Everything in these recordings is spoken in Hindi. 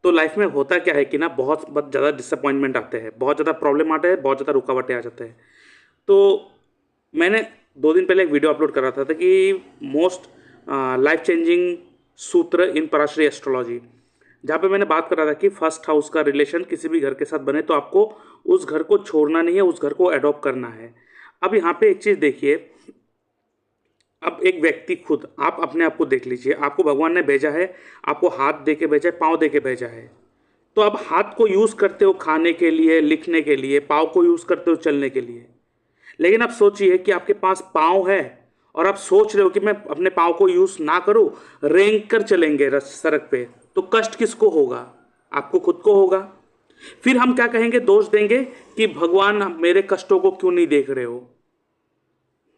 तो लाइफ में होता क्या है कि ना बहुत ज़्यादा डिसअपॉइंटमेंट आते हैं, बहुत ज़्यादा प्रॉब्लम आते हैं, बहुत ज़्यादा रुकावटें आ जाते हैं। तो मैंने 2 दिन पहले एक वीडियो अपलोड कर रहा था कि मोस्ट लाइफ चेंजिंग सूत्र इन पराशरी एस्ट्रोलॉजी, जहाँ पे मैंने बात कर रहा था कि फर्स्ट हाउस का रिलेशन किसी भी घर के साथ बने तो आपको उस घर को छोड़ना नहीं है, उस घर को अडॉप्ट करना है। अब यहाँ पे एक चीज़ देखिए, अब एक व्यक्ति खुद, आप अपने आप को देख लीजिए, आपको भगवान ने भेजा है, आपको हाथ दे के भेजा है, पाँव दे के भेजा है। तो अब हाथ को यूज़ करते हो खाने के लिए, लिखने के लिए, पाँव को यूज़ करते हो चलने के लिए। लेकिन आप सोचिए कि आपके पास पाँव है और आप सोच रहे हो कि मैं अपने पाँव को यूज़ ना करूँ, रेंग कर चलेंगे सड़क पे, तो कष्ट किसको होगा? आपको खुद को होगा। फिर हम क्या कहेंगे, दोष देंगे कि भगवान मेरे कष्टों को क्यों नहीं देख रहे हो।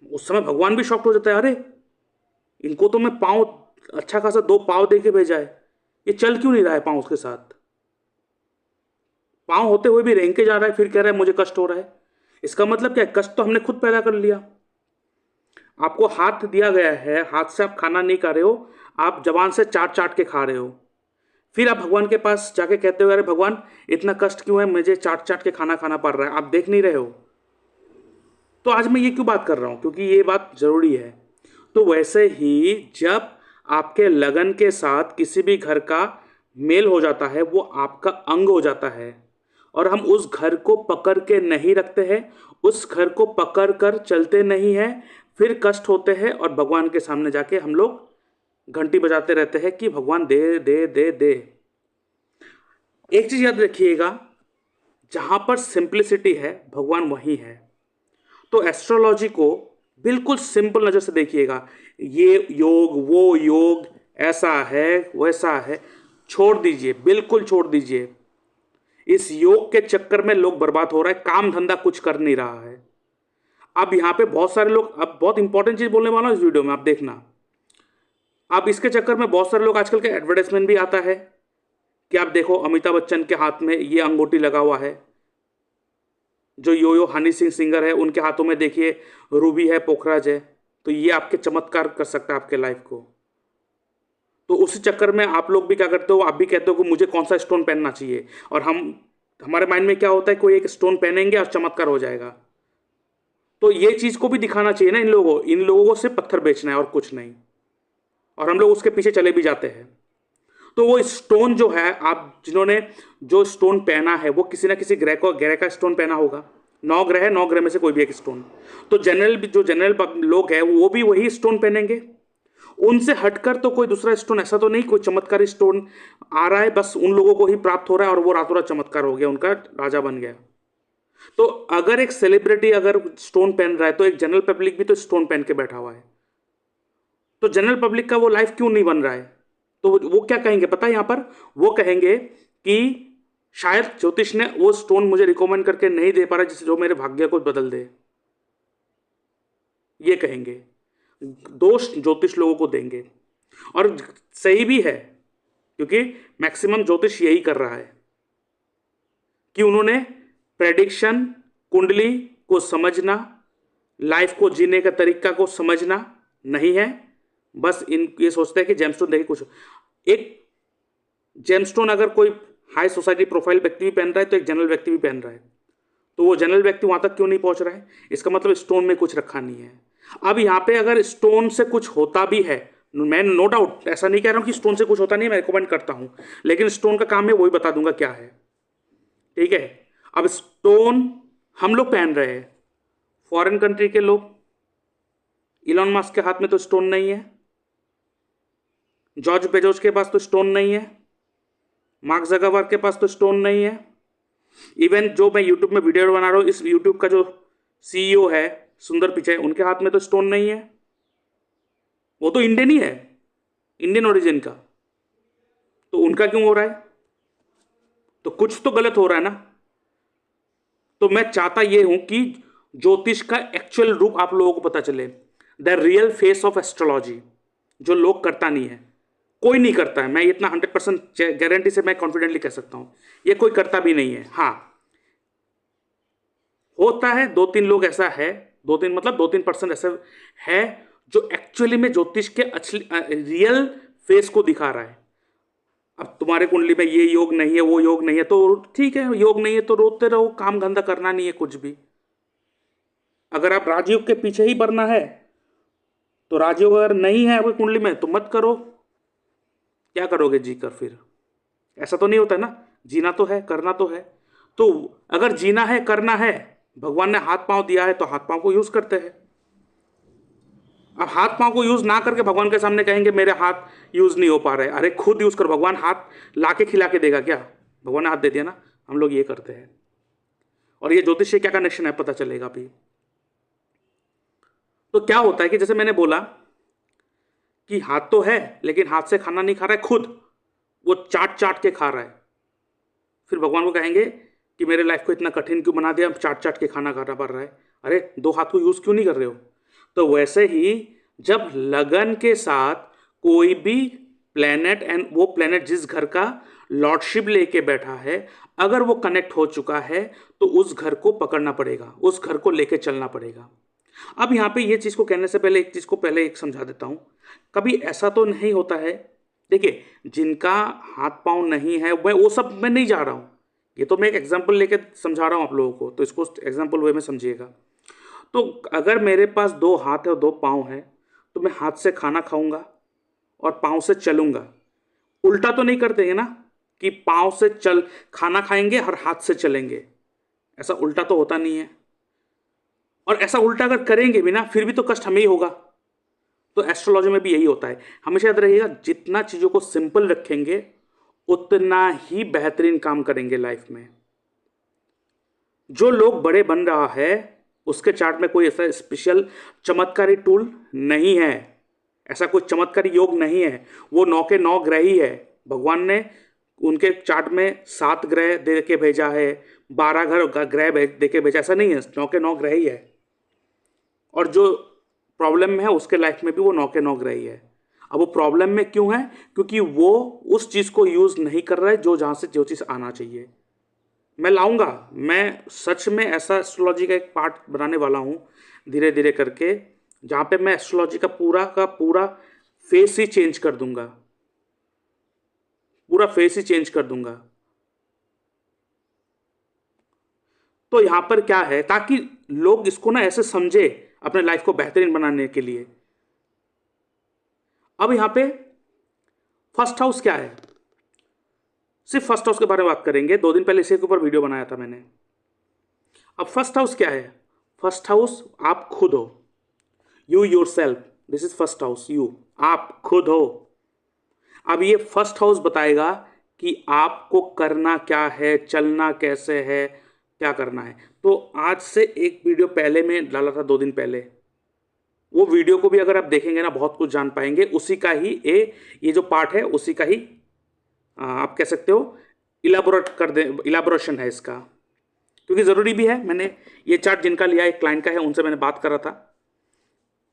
उस समय भगवान भी शॉक्ट हो जाता है, अरे इनको तो मैं पाँव, अच्छा खासा 2 पाँव दे के भेजा है, ये चल क्यों नहीं रहा है पाँव उसके साथ, पाँव होते हुए भी रेंग के जा रहा है, फिर कह रहा है मुझे कष्ट हो रहा है। इसका मतलब क्या है? कष्ट तो हमने खुद पैदा कर लिया। आपको हाथ दिया गया है, हाथ से आप खाना नहीं खा रहे हो, आप जबान से चाट चाट के खा रहे हो। फिर आप भगवान के पास जाके कहते हो अरे भगवान इतना कष्ट क्यों है, मुझे चाट चाट के खाना खाना पड़ रहा है, आप देख नहीं रहे हो। तो आज मैं ये क्यों बात कर रहा हूँ, क्योंकि ये बात जरूरी है। तो वैसे ही जब आपके लगन के साथ किसी भी घर का मेल हो जाता है, वो आपका अंग हो जाता है, और हम उस घर को पकड़ के नहीं रखते हैं, उस घर को पकड़ कर चलते नहीं हैं, फिर कष्ट होते हैं और भगवान के सामने जाके हम लोग घंटी बजाते रहते हैं कि भगवान दे दे दे दे। एक चीज याद रखिएगा, जहां पर सिंप्लिसिटी है भगवान वहीं है। तो एस्ट्रोलॉजी को बिल्कुल सिंपल नज़र से देखिएगा, ये योग वो योग, ऐसा है वैसा है, छोड़ दीजिए, बिल्कुल छोड़ दीजिए। इस योग के चक्कर में लोग बर्बाद हो रहा है, काम धंधा कुछ कर नहीं रहा है। अब यहाँ पे बहुत सारे लोग, अब बहुत इंपॉर्टेंट चीज़ बोलने वाला हूँ इस वीडियो में, आप देखना। अब इसके चक्कर में बहुत सारे लोग, आजकल के एडवर्टाइजमेंट भी आता है कि आप देखो अमिताभ बच्चन के हाथ में ये अंगूठी लगा हुआ है, जो यो यो हनी सिंह सिंगर है उनके हाथों में देखिए रूबी है, पोखराज है। तो ये आपके चमत्कार कर सकता है आपके लाइफ को। तो उसी चक्कर में आप लोग भी क्या करते हो, आप भी कहते हो कि मुझे कौन सा स्टोन पहनना चाहिए, और हमारे माइंड में क्या होता है, कोई एक स्टोन पहनेंगे और चमत्कार हो जाएगा। तो ये चीज़ को भी दिखाना चाहिए ना, इन लोगों को सिर्फ पत्थर बेचना है और कुछ नहीं, और हम लोग उसके पीछे चले भी जाते हैं। तो वो स्टोन जो है, आप जिन्होंने जो स्टोन पहना है वो किसी ना किसी ग्रह का स्टोन पहना होगा। 9 ग्रह है, 9 ग्रह में से कोई भी एक स्टोन। तो जनरल लोग हैं वो भी वही स्टोन पहनेंगे। उनसे हटकर तो कोई दूसरा स्टोन, ऐसा तो नहीं कोई चमत्कारी स्टोन आ रहा है बस उन लोगों को ही प्राप्त हो रहा है और वो रातों रात चमत्कार हो गया, उनका राजा बन गया। तो अगर एक सेलिब्रिटी अगर स्टोन पहन रहा है तो एक जनरल पब्लिक भी तो स्टोन पहन के बैठा हुआ है। तो जनरल पब्लिक का वो लाइफ क्यों नहीं बन रहा है? तो वो क्या कहेंगे पता है, यहां पर वो कहेंगे कि शायद ज्योतिष ने वो स्टोन मुझे रिकमेंड करके नहीं दे पा रहा जिससे जो मेरे भाग्य को बदल दे। ये कहेंगे, दोष ज्योतिष लोगों को देंगे। और सही भी है, क्योंकि मैक्सिमम ज्योतिष यही कर रहा है कि उन्होंने प्रेडिक्शन, कुंडली को समझना, लाइफ को जीने का तरीका को समझना नहीं है। बस ये सोचते हैं कि जेमस्टोन देखे कुछ, एक जेमस्टोन अगर कोई हाई सोसाइटी प्रोफाइल व्यक्ति भी पहन रहा है तो एक जनरल व्यक्ति भी पहन रहा है, तो वो जनरल व्यक्ति वहां तक क्यों नहीं पहुंच रहा है? इसका मतलब स्टोन में कुछ रखा नहीं है। अब यहाँ पे अगर स्टोन से कुछ होता भी है, मैं नो डाउट ऐसा नहीं कह रहा हूं कि स्टोन से कुछ होता नहीं है, मैं रिकमेंड करता हूं, लेकिन स्टोन का काम है वही बता दूंगा क्या है। ठीक है, अब स्टोन हम लोग पहन रहे हैं, फॉरेन कंट्री के लोग, इलॉन मस्क के हाथ में तो स्टोन नहीं है, जॉर्ज बेजोस के पास तो स्टोन नहीं है, मार्क जगरबर्ग के पास तो स्टोन नहीं है। इवन जो मैं यूट्यूब में वीडियो बना रहा हूँ, इस यूट्यूब का जो सीईओ है सुंदर पिचाई, उनके हाथ में तो स्टोन नहीं है, वो तो इंडियन ही है, इंडियन ओरिजिन का। तो उनका क्यों हो रहा है? तो कुछ तो गलत हो रहा है ना। तो मैं चाहता ये हूं कि ज्योतिष का एक्चुअल रूप आप लोगों को पता चले, the real face of astrology, जो लोग करता नहीं है, कोई नहीं करता है। मैं इतना 100% गारंटी से मैं कॉन्फिडेंटली कह सकता हूं, ये कोई करता भी नहीं है। हाँ, होता है 2-3 लोग, ऐसा है 2-3 मतलब 2-3% ऐसा है जो एक्चुअली में ज्योतिष के रियल फेस को दिखा रहा है। अब तुम्हारे कुंडली में ये योग नहीं है, वो योग नहीं है, तो ठीक है, योग नहीं है तो रोते रहो, काम धंधा करना नहीं है कुछ भी। अगर आप राजयोग के पीछे ही बढ़ना है तो राजयोग अगर नहीं है आपकी कुंडली में तो मत करो। क्या करोगे जीकर फिर? ऐसा तो नहीं होता ना, जीना तो है, करना तो है। तो अगर जीना है, करना है, भगवान ने हाथ पांव दिया है तो हाथ पांव को यूज करते हैं। अब हाथ पांव को यूज ना करके भगवान के सामने कहेंगे मेरे हाथ यूज नहीं हो पा रहे, अरे खुद यूज कर। भगवान हाथ लाके खिला के देगा क्या? भगवान ने हाथ दे दिया ना। हम लोग ये करते हैं। और ये ज्योतिष से क्या कनेक्शन है पता चलेगा अभी। तो क्या होता है कि जैसे मैंने बोला कि हाथ तो है लेकिन हाथ से खाना नहीं खा रहा है, खुद वो चाट चाट के खा रहा है। फिर भगवान को कहेंगे कि मेरे लाइफ को इतना कठिन क्यों बना दिया, चाट चाट के खाना खाना पड़ रहा है। अरे दो हाथ को यूज क्यों नहीं कर रहे हो? तो वैसे ही जब लगन के साथ कोई भी प्लेनेट, एंड वो प्लेनेट जिस घर का लॉर्डशिप लेके बैठा है, अगर वो कनेक्ट हो चुका है तो उस घर को पकड़ना पड़ेगा, उस घर को लेके चलना पड़ेगा। अब यहाँ पे ये चीज़ को कहने से पहले एक चीज़ को पहले एक समझा देता हूँ। कभी ऐसा तो नहीं होता है, देखिए जिनका हाथ पांव नहीं है मैं वो सब मैं नहीं जा रहा हूँ, ये तो मैं एक एग्जांपल लेके समझा रहा हूँ आप लोगों को, तो इसको एग्जांपल वे में समझिएगा। तो अगर मेरे पास दो हाथ है और दो पाँव है तो मैं हाथ से खाना खाऊंगा और पाँव से चलूंगा। उल्टा तो नहीं करते हैं ना कि पाँव से चल खाना खाएंगे और हाथ से चलेंगे, ऐसा उल्टा तो होता नहीं है। और ऐसा उल्टा अगर करेंगे भी ना फिर भी तो कष्ट हमें ही होगा। तो एस्ट्रोलॉजी में भी यही होता है, हमेशा याद रखिएगा जितना चीज़ों को सिंपल रखेंगे उतना ही बेहतरीन काम करेंगे लाइफ में। जो लोग बड़े बन रहा है उसके चार्ट में कोई ऐसा स्पेशल चमत्कारी टूल नहीं है, ऐसा कोई चमत्कारी योग नहीं है। वो 9 के 9 ग्रह ही है। भगवान ने उनके चार्ट में 7 ग्रह दे के भेजा है, 12 ग्रह दे के भेजा, ऐसा नहीं है, 9 के 9 ग्रह ही है। और जो प्रॉब्लम में है उसके लाइफ में भी वो 9 के 9 ग्रह ही है। अब वो प्रॉब्लम में क्यों है? क्योंकि वो उस चीज़ को यूज़ नहीं कर रहा है जो जहाँ से जो चीज़ आना चाहिए। मैं लाऊंगा, मैं सच में ऐसा एस्ट्रोलॉजी का एक पार्ट बनाने वाला हूँ धीरे धीरे करके, जहाँ पे मैं एस्ट्रोलॉजी का पूरा फेस ही चेंज कर दूंगा, पूरा फेस ही चेंज कर दूंगा। तो यहाँ पर क्या है, ताकि लोग इसको ना ऐसे समझे अपने लाइफ को बेहतरीन बनाने के लिए। अब यहाँ पे फर्स्ट हाउस क्या है, सिर्फ फर्स्ट हाउस के बारे में बात करेंगे। 2 दिन पहले इसी के ऊपर वीडियो बनाया था मैंने। अब फर्स्ट हाउस क्या है? फर्स्ट हाउस आप खुद हो, you your self, this is first house. You, आप खुद हो। अब ये फर्स्ट हाउस बताएगा कि आपको करना क्या है, चलना कैसे है, क्या करना है। तो आज से एक वीडियो पहले में डाला था 2 दिन पहले, वो वीडियो को भी अगर आप देखेंगे ना बहुत कुछ जान पाएंगे। उसी का ही ये जो पार्ट है उसी का ही आप कह सकते हो इलाबोरेशन है इसका, क्योंकि ज़रूरी भी है। मैंने ये चार्ट जिनका लिया एक क्लाइंट का है, उनसे मैंने बात करा था।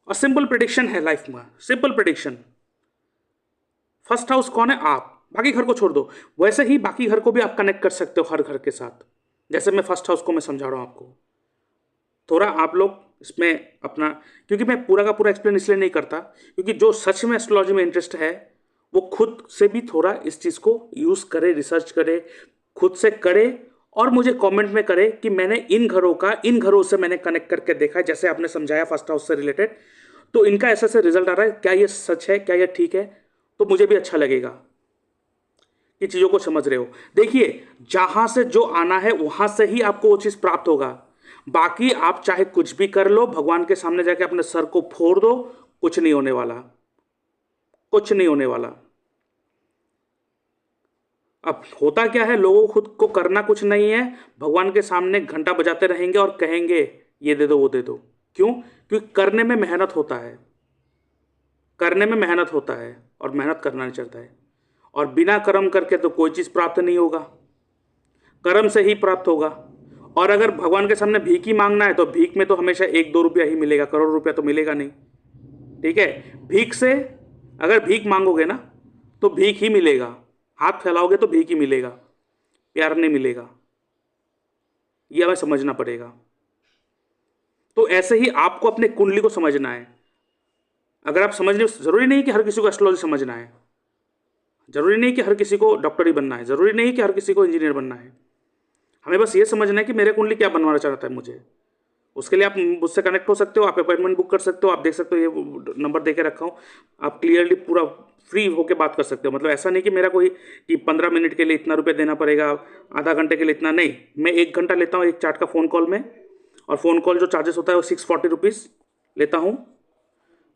और सिंपल प्रेडिक्शन है लाइफ में, सिंपल प्रेडिक्शन। फर्स्ट हाउस कौन है? आप, बाकी घर को छोड़ दो। वैसे ही बाकी घर को भी आप कनेक्ट कर सकते हो हर घर के साथ, जैसे मैं फर्स्ट हाउस को मैं समझा रहा हूँ आपको। थोड़ा आप लोग इसमें अपना, क्योंकि मैं पूरा का पूरा एक्सप्लेन इसलिए नहीं करता क्योंकि जो सच में एस्ट्रोलॉजी में इंटरेस्ट है वो खुद से भी थोड़ा इस चीज़ को यूज़ करे, रिसर्च करे, खुद से करे और मुझे कमेंट में करे कि मैंने इन घरों से मैंने कनेक्ट करके देखा है, जैसे आपने समझाया फर्स्ट हाउस से रिलेटेड, तो इनका ऐसा से रिजल्ट आ रहा है, क्या ये सच है, क्या ये ठीक है? तो मुझे भी अच्छा लगेगा कि चीज़ों को समझ रहे हो। देखिए जहाँ से जो आना है वहाँ से ही आपको वो चीज़ प्राप्त होगा। बाकी आप चाहे कुछ भी कर लो, भगवान के सामने जाके अपने सर को फोड़ दो, कुछ नहीं होने वाला, कुछ नहीं होने वाला। अब होता क्या है, लोगों को खुद को करना कुछ नहीं है, भगवान के सामने घंटा बजाते रहेंगे और कहेंगे ये दे दो वो दे दो। क्यों? क्योंकि करने में मेहनत होता है, करने में मेहनत होता है और मेहनत करना नहीं चाहता है। और बिना कर्म करके तो कोई चीज़ प्राप्त नहीं होगा, कर्म से ही प्राप्त होगा। और अगर भगवान के सामने भीख ही मांगना है तो भीख में तो हमेशा 1-2 रुपया ही मिलेगा, करोड़ रुपया तो मिलेगा नहीं। ठीक है, भीख से अगर भीख मांगोगे ना तो भीख ही मिलेगा, हाथ फैलाओगे तो भीख ही मिलेगा, प्यार नहीं मिलेगा। यह हमें समझना पड़ेगा। तो ऐसे ही आपको अपने कुंडली को समझना है। अगर आप समझने, जरूरी नहीं कि हर किसी को एस्ट्रोलॉजी समझना है, ज़रूरी नहीं कि हर किसी को डॉक्टर ही बनना है, ज़रूरी नहीं कि हर किसी को इंजीनियर बनना है। हमें बस ये समझना है कि मेरे कुंडली क्या बनवाना चाहता है मुझे। उसके लिए आप मुझसे कनेक्ट हो सकते हो, आप अपॉइंटमेंट बुक कर सकते हो, आप देख सकते हो ये नंबर दे के रखा हूँ, आप क्लियरली पूरा फ्री होकर बात कर सकते हो। मतलब ऐसा नहीं कि मेरा कोई कि 15 मिनट के लिए इतना रुपये देना पड़ेगा, आधा घंटे के लिए इतना नहीं। मैं 1 घंटा लेता हूँ एक चार्ट का फ़ोन कॉल में, और फ़ोन कॉल जो चार्जेस होता है वो 640 रुपीज़ लेता हूँ।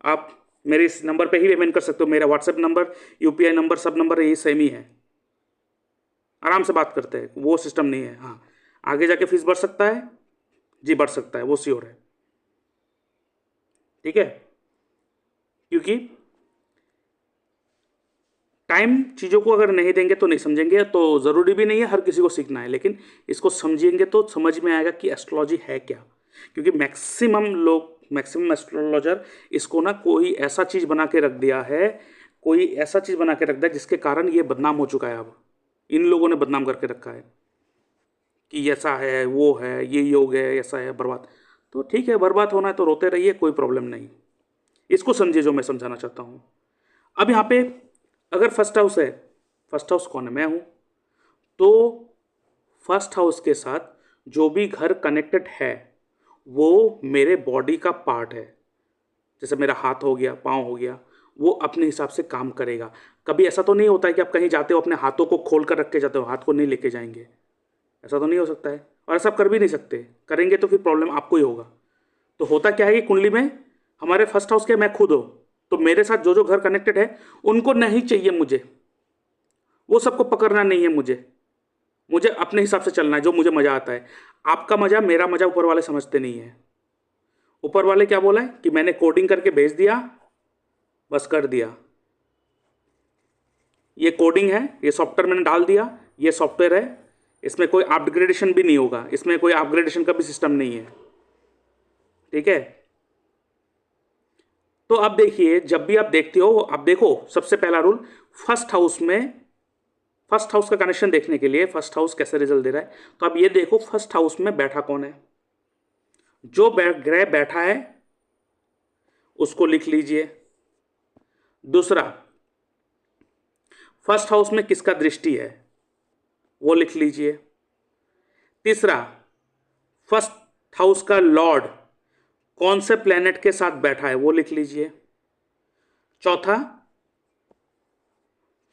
आप मेरे इस नंबर पे ही पेमेंट कर सकते हो। मेरा व्हाट्सएप नंबर, यूपीआई नंबर, सब नंबर यही सेम ही है। आराम से बात करते हैं, वो सिस्टम नहीं है। हाँ, आगे जाके फीस बढ़ सकता है जी, बढ़ सकता है, वो श्योर है। ठीक है, क्योंकि टाइम चीज़ों को अगर नहीं देंगे तो नहीं समझेंगे। तो ज़रूरी भी नहीं है हर किसी को सीखना है, लेकिन इसको समझेंगे तो समझ में आएगा कि एस्ट्रोलॉजी है क्या। क्योंकि मैक्सिमम लोग, मैक्सिमम एस्ट्रोलॉजर इसको ना कोई ऐसा चीज़ बना के रख दिया है, कोई ऐसा चीज़ बना के रख दिया जिसके कारण ये बदनाम हो चुका है। अब इन लोगों ने बदनाम करके रखा है कि ऐसा है, वो है, ये योग है, ऐसा है, बर्बाद। तो ठीक है, बर्बाद होना है तो रोते रहिए, कोई प्रॉब्लम नहीं। इसको समझिए जो मैं समझाना चाहता हूँ। अब यहाँ पे अगर फर्स्ट हाउस है, फर्स्ट हाउस कौन है? मैं हूँ। तो फर्स्ट हाउस के साथ जो भी घर कनेक्टेड है वो मेरे बॉडी का पार्ट है। जैसे मेरा हाथ हो गया, पाँव हो गया, वो अपने हिसाब से काम करेगा। कभी ऐसा तो नहीं होता है कि आप कहीं जाते हो अपने हाथों को खोल कर रख के जाते हो, हाथ को नहीं लेके जाएंगे, ऐसा तो नहीं हो सकता है। और ऐसा आप कर भी नहीं सकते, करेंगे तो फिर प्रॉब्लम आपको ही होगा। तो होता क्या है कि कुंडली में हमारे फर्स्ट हाउस के मैं खुद हो, तो मेरे साथ जो जो घर कनेक्टेड है उनको नहीं चाहिए मुझे, वो सबको पकड़ना नहीं है मुझे, मुझे अपने हिसाब से चलना है, जो मुझे मज़ा आता है। आपका मज़ा, मेरा मज़ा ऊपर वाले समझते नहीं है। ऊपर वाले क्या बोला है कि मैंने कोडिंग करके भेज दिया, बस कर दिया, ये कोडिंग है, ये सॉफ्टवेयर मैंने डाल दिया, ये सॉफ्टवेयर है, इसमें कोई अपग्रेडेशन भी नहीं होगा, इसमें कोई अपग्रेडेशन का भी सिस्टम नहीं है। ठीक है, तो अब देखिए, जब भी आप देखते हो, आप देखो सबसे पहला रूल, फर्स्ट हाउस में, फर्स्ट हाउस का कनेक्शन देखने के लिए फर्स्ट हाउस कैसे रिजल्ट दे रहा है, तो आप ये देखो फर्स्ट हाउस में बैठा कौन है। जो ग्रह बैठा है उसको लिख लीजिए। दूसरा, फर्स्ट हाउस में किसका दृष्टि है वो लिख लीजिए। तीसरा, फर्स्ट हाउस का लॉर्ड कौन से प्लेनेट के साथ बैठा है वो लिख लीजिए। चौथा,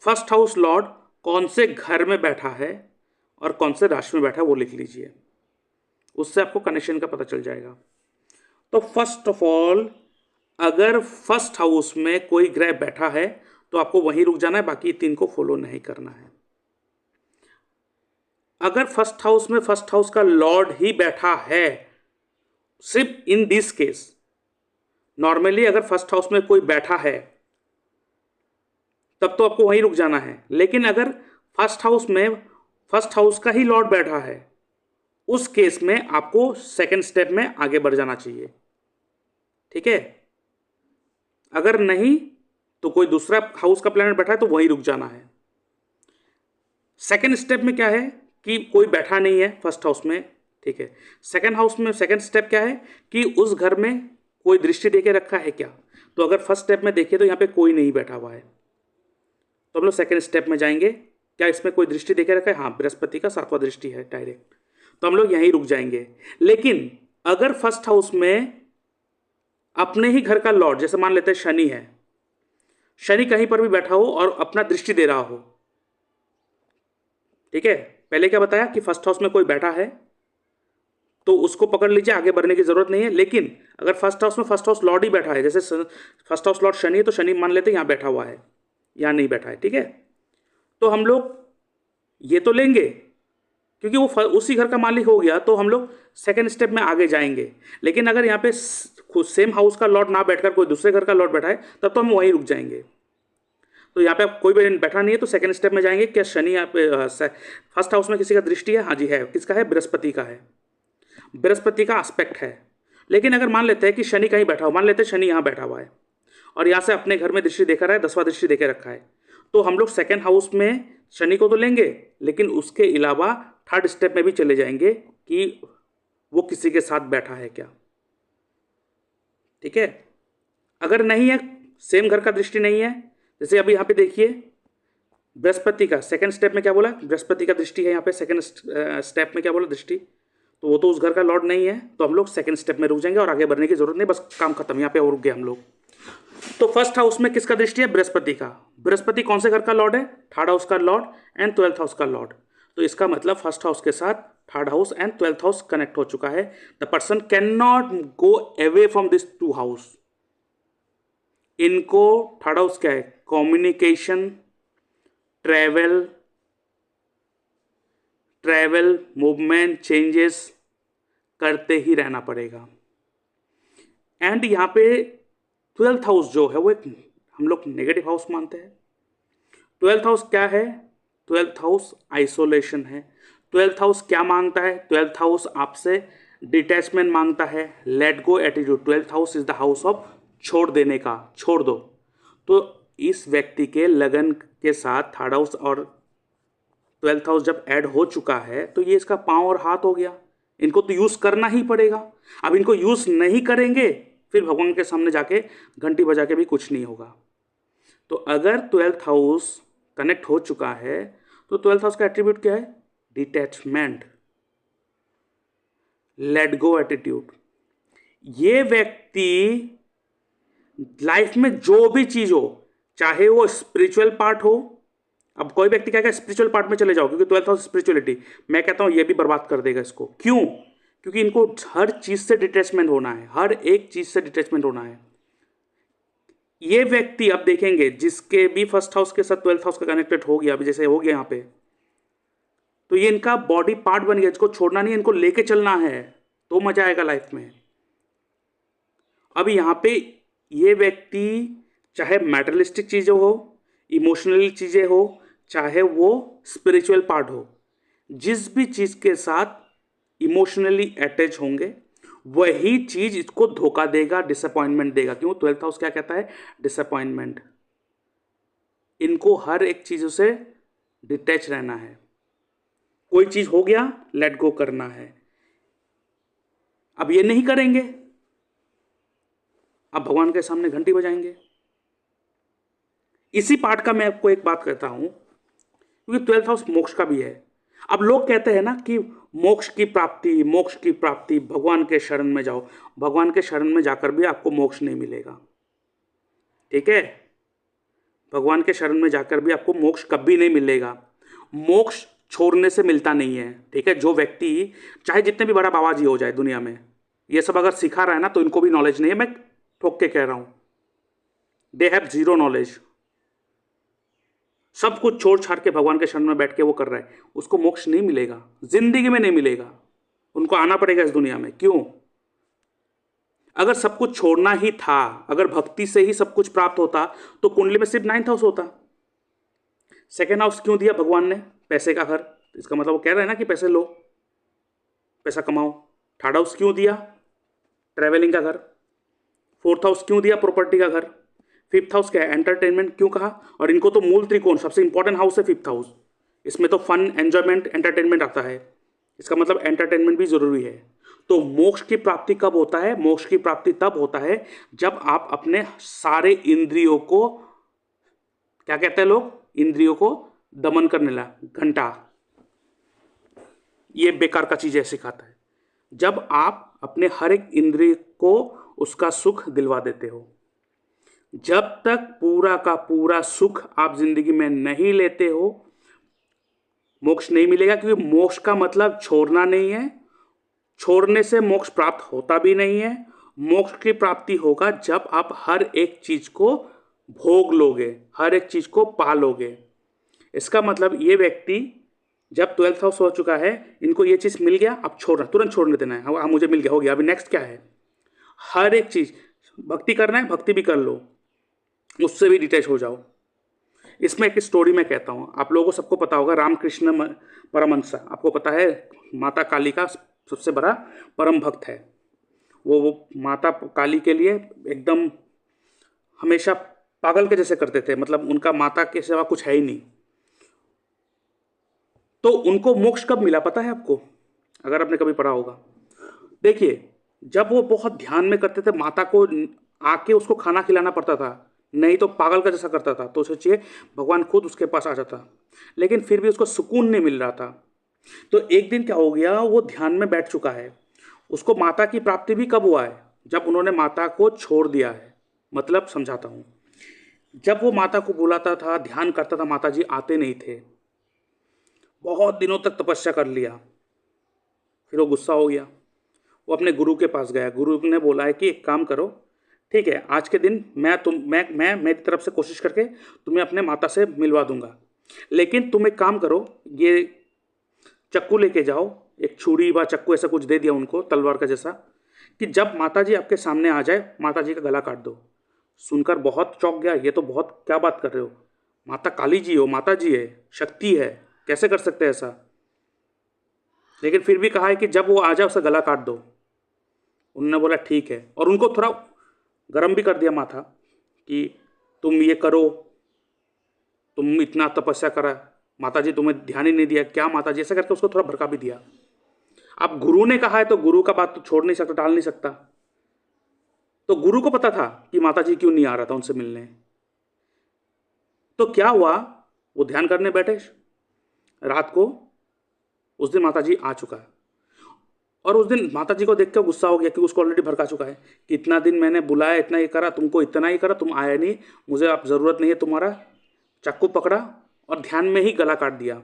फर्स्ट हाउस लॉर्ड कौन से घर में बैठा है और कौन से राशि में बैठा है वो लिख लीजिए। उससे आपको कनेक्शन का पता चल जाएगा। तो फर्स्ट ऑफ ऑल, अगर फर्स्ट हाउस में कोई ग्रह बैठा है तो आपको वहीं रुक जाना है, बाकी 3 को फॉलो नहीं करना है। अगर फर्स्ट हाउस में फर्स्ट हाउस का लॉर्ड ही बैठा है, सिर्फ इन दिस केस, नॉर्मली अगर फर्स्ट हाउस में कोई बैठा है तब तो आपको वहीं रुक जाना है। लेकिन अगर फर्स्ट हाउस में फर्स्ट हाउस का ही लॉर्ड बैठा है, उस केस में आपको सेकंड स्टेप में आगे बढ़ जाना चाहिए। ठीक है, अगर नहीं तो कोई दूसरा हाउस का प्लैनेट बैठा है तो वहीं रुक जाना है। सेकंड स्टेप में क्या है कि कोई बैठा नहीं है फर्स्ट हाउस में। ठीक है, सेकंड हाउस में सेकंड स्टेप क्या है कि उस घर में कोई दृष्टि देके रखा है क्या। तो अगर फर्स्ट स्टेप में देखिए तो यहाँ पे कोई नहीं बैठा हुआ है, तो हम लोग सेकंड स्टेप में जाएंगे। क्या इसमें कोई दृष्टि देके रखा है? हाँ, बृहस्पति का 7वां दृष्टि है डायरेक्ट, तो हम लोग यहीं रुक जाएंगे। लेकिन अगर फर्स्ट हाउस में अपने ही घर का लॉर्ड, जैसे मान लेते हैं शनि है, शनि कहीं पर भी बैठा हो और अपना दृष्टि दे रहा हो, ठीक है, पहले क्या बताया कि फर्स्ट हाउस में कोई बैठा है तो उसको पकड़ लीजिए, आगे बढ़ने की जरूरत नहीं है। लेकिन अगर फर्स्ट हाउस में फर्स्ट हाउस लॉर्ड ही बैठा है, जैसे फर्स्ट हाउस लॉर्ड शनि है तो शनि मान लेते हैं यहाँ बैठा हुआ है, यहाँ नहीं बैठा है, ठीक है, तो हम लोग ये तो लेंगे क्योंकि वो उसी घर का मालिक हो गया, तो हम लोग सेकंड स्टेप में आगे जाएंगे। लेकिन अगर यहाँ पे सेम हाउस का लॉर्ड ना बैठकर कोई दूसरे घर का लॉर्ड बैठा है तब तो हम वहीं रुक जाएंगे। तो यहाँ पे कोई भी बैठा नहीं है तो सेकंड स्टेप में जाएंगे। क्या शनि यहाँ पे फर्स्ट हाउस में किसी का दृष्टि है? हाँ जी है। किसका है? बृहस्पति का है, बृहस्पति का एस्पेक्ट है। लेकिन अगर मान लेते हैं कि शनि कहीं बैठा हो, मान लेते हैं शनि यहाँ बैठा हुआ है और यहाँ से अपने घर में दृष्टि देखा रहा है, 10वां दृष्टि देके रखा है, तो हम लोग सेकंड हाउस में शनि को तो लेंगे, लेकिन उसके अलावा थर्ड स्टेप में भी चले जाएंगे कि वो किसी के साथ बैठा है क्या। ठीक है, अगर नहीं है, सेम घर का दृष्टि नहीं है, जैसे अभी यहाँ पे देखिए बृहस्पति का सेकंड स्टेप में क्या बोला, बृहस्पति का दृष्टि है यहाँ पे, सेकंड स्टेप में क्या बोला, दृष्टि, तो वो तो उस घर का लॉर्ड नहीं है, तो हम लोग सेकंड स्टेप में रुक जाएंगे और आगे बढ़ने की जरूरत नहीं, बस काम खत्म, यहाँ पे और रुक गए हम लोग। तो फर्स्ट हाउस में किसका दृष्टि है, बृहस्पति का। बृहस्पति कौन से घर का लॉर्ड है, थर्ड हाउस का लॉर्ड एंड 12th हाउस का लॉर्ड। तो इसका मतलब फर्स्ट हाउस के साथ third house and 12th house connect हो चुका है। The person can not go away from this two house. इनको थर्ड हाउस क्या है, कम्युनिकेशन, ट्रैवल, मूवमेंट, चेंजेस करते ही रहना पड़ेगा। एंड यहाँ पे 12th हाउस जो है वो एक हम लोग नेगेटिव हाउस मानते हैं। 12th हाउस क्या है, 12th हाउस आइसोलेशन है। 12th हाउस क्या मांगता है, 12th हाउस आपसे डिटैचमेंट मांगता है, let go attitude. 12th house is the house of छोड़ देने का, छोड़ दो। तो इस व्यक्ति के लगन के साथ थर्ड हाउस और 12th हाउस जब ऐड हो चुका है तो ये इसका पांव और हाथ हो गया। इनको तो यूज करना ही पड़ेगा। अब इनको यूज नहीं करेंगे फिर भगवान के सामने जाके घंटी बजा के भी कुछ नहीं होगा। तो अगर 12th हाउस कनेक्ट हो चुका है तो 12th हाउस का एट्रीब्यूट क्या है, डिटैचमेंट, लेट गो एटीट्यूड। ये व्यक्ति लाइफ में जो भी चीज हो, चाहे वो स्पिरिचुअल पार्ट हो, अब कोई व्यक्ति कहेगा स्पिरिचुअल पार्ट में चले जाओ क्योंकि 12th हाउस स्पिरिचुअलिटी, मैं कहता हूं ये भी बर्बाद कर देगा इसको। क्यों, क्योंकि इनको हर चीज से डिटैचमेंट होना है, हर एक चीज से डिटैचमेंट होना है। ये व्यक्ति अब देखेंगे जिसके भी फर्स्ट हाउस के साथ 12th हाउस का कनेक्टेड हो गया, अभी जैसे हो गया यहाँ पे, तो ये इनका बॉडी पार्ट बन गया, इसको छोड़ना नहीं, इनको लेके चलना है, तो मजा आएगा लाइफ में। अब यहाँ पे ये व्यक्ति चाहे मैटेरियलिस्टिक चीजें हो, इमोशनल चीजें हो, चाहे वो स्पिरिचुअल पार्ट हो, जिस भी चीज के साथ इमोशनली अटैच होंगे वही चीज इसको धोखा देगा, डिसअपॉइंटमेंट देगा। क्यों, 12th हाउस क्या कहता है, डिसअपॉइंटमेंट। इनको हर एक चीजों से डिटैच रहना है, कोई चीज हो गया लेट गो करना है। अब ये नहीं करेंगे, अब भगवान के सामने घंटी बजाएंगे। इसी पार्ट का मैं आपको एक बात कहता हूं, क्योंकि 12th हाउस मोक्ष का भी है। अब लोग कहते हैं ना कि मोक्ष की प्राप्ति भगवान के शरण में जाओ। भगवान के शरण में जाकर भी आपको मोक्ष नहीं मिलेगा, ठीक है, भगवान के शरण में जाकर भी आपको मोक्ष कभी नहीं मिलेगा। मोक्ष छोड़ने से मिलता नहीं है, ठीक है। जो व्यक्ति चाहे जितने भी बड़ा बाबा जी हो जाए दुनिया में, ये सब अगर सिखा रहा है ना तो इनको भी नॉलेज नहीं है, मैं ठोक के कह रहा हूं, दे हैव जीरो नॉलेज। सब कुछ छोड़ छाड़ के भगवान के शरण में बैठ के वो कर रहा है, उसको मोक्ष नहीं मिलेगा, जिंदगी में नहीं मिलेगा। उनको आना पड़ेगा इस दुनिया में। क्यों, अगर सब कुछ छोड़ना ही था, अगर भक्ति से ही सब कुछ प्राप्त होता तो कुंडली में सिर्फ 9th हाउस होता। सेकेंड हाउस क्यों दिया भगवान ने, पैसे का घर, इसका मतलब वो कह रहे हैं ना कि पैसे लो, पैसा कमाओ। थर्ड हाउस क्यों दिया, ट्रेवलिंग का घर। फोर्थ हाउस क्यों दिया, प्रॉपर्टी का घर। फिफ्थ हाउस क्या है, एंटरटेनमेंट क्यों कहा, और इनको तो मूल त्रिकोण सबसे इंपॉर्टेंट हाउस है फिफ्थ हाउस, इसमें तो फन, एंजॉयमेंट, एंटरटेनमेंट आता है, इसका मतलब एंटरटेनमेंट भी जरूरी है। तो मोक्ष की प्राप्ति कब होता है, मोक्ष की प्राप्ति तब होता है जब आप अपने सारे इंद्रियों को, क्या कहते हैं लोग, इंद्रियों को दमन करने लगा। घंटा ये बेकार का चीज है, सिखाता है। जब आप अपने हर एक इंद्रिय को उसका सुख दिलवा देते हो, जब तक पूरा का पूरा सुख आप जिंदगी में नहीं लेते हो, मोक्ष नहीं मिलेगा। क्योंकि मोक्ष का मतलब छोड़ना नहीं है, छोड़ने से मोक्ष प्राप्त होता भी नहीं है। मोक्ष की प्राप्ति होगा जब आप हर एक चीज को भोग लोगे, हर एक चीज को पा लोगे। इसका मतलब ये व्यक्ति जब 12th हाउस हो चुका है, इनको ये चीज मिल गया, अब छोड़ना, तुरंत छोड़ने देना है। हाँ मुझे मिल गया, हो गया, अभी नेक्स्ट क्या है, हर एक चीज भक्ति करना है, भक्ति भी कर लो, उससे भी डिटैच हो जाओ। इसमें एक स्टोरी मैं कहता हूँ, आप लोगों को सबको पता होगा, रामकृष्ण परमहंस, आपको पता है माता काली का सबसे बड़ा परम भक्त है। वो माता काली के लिए एकदम हमेशा पागल के जैसे करते थे, मतलब उनका माता के सिवा कुछ है ही नहीं। तो उनको मोक्ष कब मिला पता है आपको, अगर आपने कभी पढ़ा होगा। देखिए, जब वो बहुत ध्यान में करते थे, माता को आके उसको खाना खिलाना पड़ता था, नहीं तो पागल का जैसा करता था। तो सोचिए भगवान खुद उसके पास आ जाता, लेकिन फिर भी उसको सुकून नहीं मिल रहा था। तो एक दिन क्या हो गया, वो ध्यान में बैठ चुका है। उसको माता की प्राप्ति भी कब हुआ है, जब उन्होंने माता को छोड़ दिया है। मतलब समझाता हूँ, जब वो माता को बुलाता था, ध्यान करता था, माता जी आते नहीं थे। बहुत दिनों तक तपस्या कर लिया, फिर वो गुस्सा हो गया। वो अपने गुरु के पास गया। गुरु ने बोला है कि एक काम करो, ठीक है, आज के दिन मैं मेरी तरफ से कोशिश करके तुम्हें अपने माता से मिलवा दूंगा, लेकिन तुम एक काम करो, ये चक्कू लेके जाओ, एक छुरी व चक्कू ऐसा कुछ दे दिया उनको, तलवार का जैसा, कि जब माता जी आपके सामने आ जाए, माता जी का गला काट दो। सुनकर बहुत चौंक गया, ये तो बहुत क्या बात कर रहे हो, माता काली जी हो, माता जी है, शक्ति है, कैसे कर सकते हैं ऐसा। लेकिन फिर भी कहा है कि जब वो आ जाए उसका गला काट दो। उन्होंने बोला ठीक है, और उनको थोड़ा गर्म भी कर दिया माथा कि तुम ये करो, तुम इतना तपस्या करा, माता जी तुम्हें ध्यान ही नहीं दिया क्या माता जी, ऐसा करके उसको थोड़ा भड़का भी दिया। अब गुरु ने कहा है तो गुरु का बात तो छोड़ नहीं सकता, टाल नहीं सकता। तो गुरु को पता था कि माता जी क्यों नहीं आ रहा था उनसे मिलने। तो क्या हुआ, वो ध्यान करने बैठे रात को, उस दिन माता जी आ चुका है। और उस दिन माता जी को देख के गुस्सा हो गया कि उसको ऑलरेडी भड़का चुका है कि इतना दिन मैंने बुलाया, इतना ही करा, तुमको इतना ही करा, तुम आए नहीं, मुझे अब ज़रूरत नहीं है तुम्हारा। चाकू पकड़ा और ध्यान में ही गला काट दिया।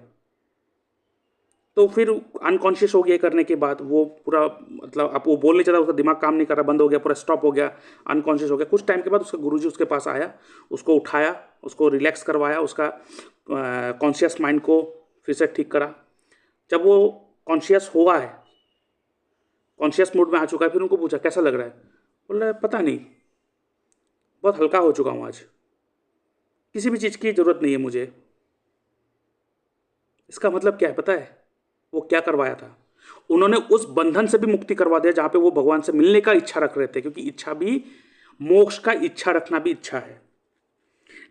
तो फिर अनकॉन्शियस हो गया करने के बाद, वो पूरा मतलब अब वो बोल नहीं चाहता, उसका दिमाग काम नहीं कर रहा, बंद हो गया, पूरा स्टॉप हो गया, अनकॉन्शियस हो गया। कुछ टाइम के बाद उसका गुरुजी उसके पास आया, उसको उठाया, उसको रिलैक्स करवाया, उसका कॉन्शियस माइंड को फिर से ठीक करा। जब वो कॉन्शियस हुआ है, कॉन्शियस मूड में आ चुका है, फिर उनको पूछा कैसा लग रहा है। बोल रहा है पता नहीं, बहुत हल्का हो चुका हूँ आज, किसी भी चीज़ की ज़रूरत नहीं है मुझे। इसका मतलब क्या है पता है, वो क्या करवाया था, उन्होंने उस बंधन से भी मुक्ति करवा दिया जहाँ पे वो भगवान से मिलने का इच्छा रख रहे थे, क्योंकि इच्छा भी, मोक्ष का इच्छा रखना भी इच्छा है।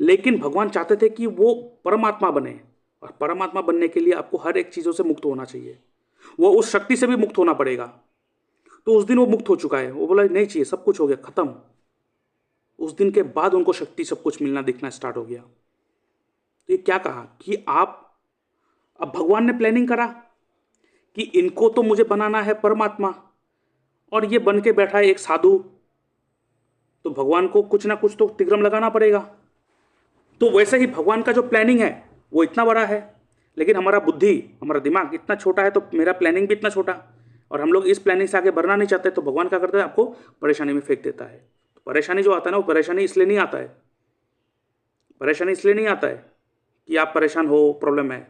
लेकिन भगवान चाहते थे कि वो परमात्मा बने, और परमात्मा बनने के लिए आपको हर एक चीज़ों से मुक्त होना चाहिए, वो उस शक्ति से भी मुक्त होना पड़ेगा। तो उस दिन वो मुक्त हो चुका है, वो बोला नहीं चाहिए, सब कुछ हो गया खत्म। उस दिन के बाद उनको शक्ति सब कुछ मिलना दिखना स्टार्ट हो गया। तो ये क्या कहा कि आप, अब भगवान ने प्लानिंग करा कि इनको तो मुझे बनाना है परमात्मा, और ये बन के बैठा है एक साधु, तो भगवान को कुछ ना कुछ तो तिग्रम लगाना पड़ेगा। तो वैसे ही भगवान का जो प्लानिंग है वो इतना बड़ा है, लेकिन हमारा बुद्धि, हमारा दिमाग इतना छोटा है, तो मेरा प्लानिंग भी इतना छोटा, और हम लोग इस प्लानिंग से आगे बढ़ना नहीं चाहते। तो भगवान क्या करता है, आपको परेशानी में फेंक देता है। तो परेशानी जो आता है ना, वो परेशानी इसलिए नहीं आता है, परेशानी इसलिए नहीं आता है कि आप परेशान हो, प्रॉब्लम है,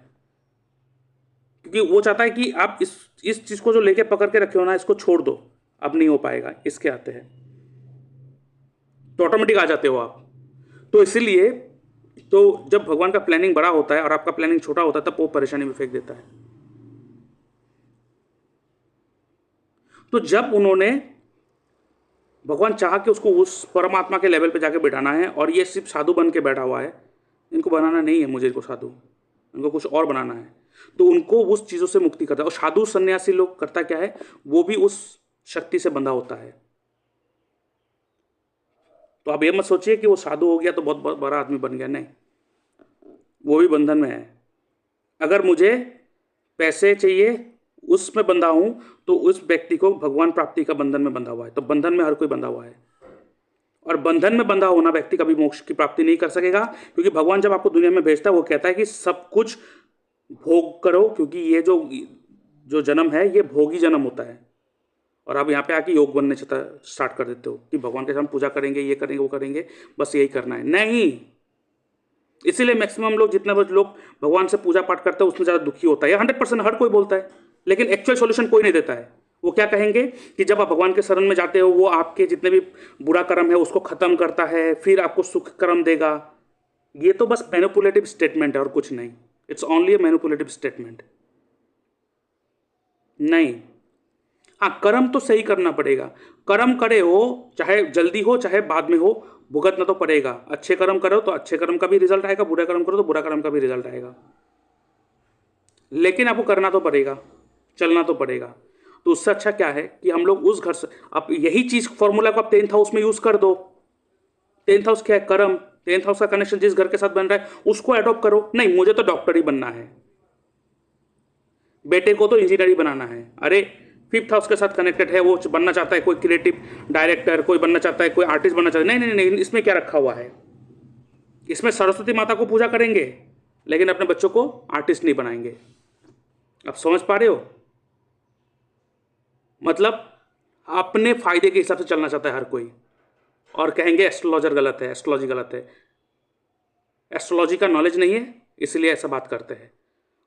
क्योंकि वो चाहता है कि आप इस चीज़ को जो लेके पकड़ के रखे हो ना, इसको छोड़ दो, अब नहीं हो पाएगा, इसके आते हैं तो ऑटोमेटिक आ जाते हो आप। तो इसीलिए तो जब भगवान का प्लानिंग बड़ा होता है और आपका प्लानिंग छोटा होता है, तब वो परेशानी में फेंक देता है। तो जब उन्होंने, भगवान चाह के उसको उस परमात्मा के लेवल पे जाके बैठाना है, और ये सिर्फ साधु बन के बैठा हुआ है, इनको बनाना नहीं है मुझे, इनको साधु, इनको कुछ और बनाना है, तो उनको उस चीज़ों से मुक्ति करता है। और साधु सन्यासी लोग करता क्या है, वो भी उस शक्ति से बंधा होता है। तो आप ये मत सोचिए कि वो साधु हो गया तो बहुत बड़ा आदमी बन गया, नहीं, वो भी बंधन में है। अगर मुझे पैसे चाहिए, उसमें बंधा हूं, तो उस व्यक्ति को भगवान प्राप्ति का बंधन में बंधा हुआ है। तो बंधन में हर कोई बंधा हुआ है, और बंधन में बंधा होना व्यक्ति कभी मोक्ष की प्राप्ति नहीं कर सकेगा, क्योंकि भगवान जब आपको दुनिया में भेजता है, वो कहता है कि सब कुछ भोग करो, क्योंकि ये जो जो जन्म है ये भोगी जन्म होता है। और आप यहाँ पे आके योग बनने स्टार्ट कर देते हो कि भगवान के साथ पूजा करेंगे, ये करेंगे, वो करेंगे, बस यही करना है। नहीं, इसीलिए मैक्सिमम लोग, जितने लोग भगवान से पूजा पाठ करते हैं, उसमें ज़्यादा दुखी होता है। 100% हर कोई बोलता है, लेकिन एक्चुअल सॉल्यूशन कोई नहीं देता है। वो क्या कहेंगे कि जब आप भगवान के शरण में जाते हो, वो आपके जितने भी बुरा कर्म है उसको खत्म करता है, फिर आपको सुख कर्म देगा। ये तो बस मैनिपुलेटिव स्टेटमेंट है और कुछ नहीं। It's only a manipulative statement. नहीं, हाँ, कर्म तो सही करना पड़ेगा। कर्म करे हो, चाहे जल्दी हो चाहे बाद में हो, भुगतना तो पड़ेगा। अच्छे कर्म करो तो अच्छे कर्म का भी रिजल्ट आएगा, बुरे कर्म करो तो बुरा कर्म का भी रिजल्ट आएगा, लेकिन आपको करना तो पड़ेगा, चलना तो पड़ेगा। तो उससे अच्छा क्या है कि हम लोग उस घर से, आप यही चीज फॉर्मूला को आप 10th हाउस में यूज कर दो। 10th हाउस क्या है, कर्म। 10th हाउस का कनेक्शन जिस घर के साथ बन रहा है उसको अडॉप्ट करो। नहीं, मुझे तो डॉक्टर ही बनना है, बेटे को तो इंजीनियर ही बनाना है। अरे 5th हाउस के साथ कनेक्टेड है, वो बनना चाहता है कोई क्रिएटिव डायरेक्टर, कोई बनना चाहता है, कोई आर्टिस्ट बनना चाहता है। नहीं नहीं नहीं, इसमें क्या रखा हुआ है? इसमें सरस्वती माता को पूजा करेंगे लेकिन अपने बच्चों को आर्टिस्ट नहीं बनाएंगे। आप समझ पा रहे हो? मतलब अपने फायदे के हिसाब से चलना चाहता है हर कोई, और कहेंगे एस्ट्रोलॉजर गलत है, एस्ट्रोलॉजी गलत है। एस्ट्रोलॉजी का नॉलेज नहीं है इसलिए ऐसा बात करते हैं।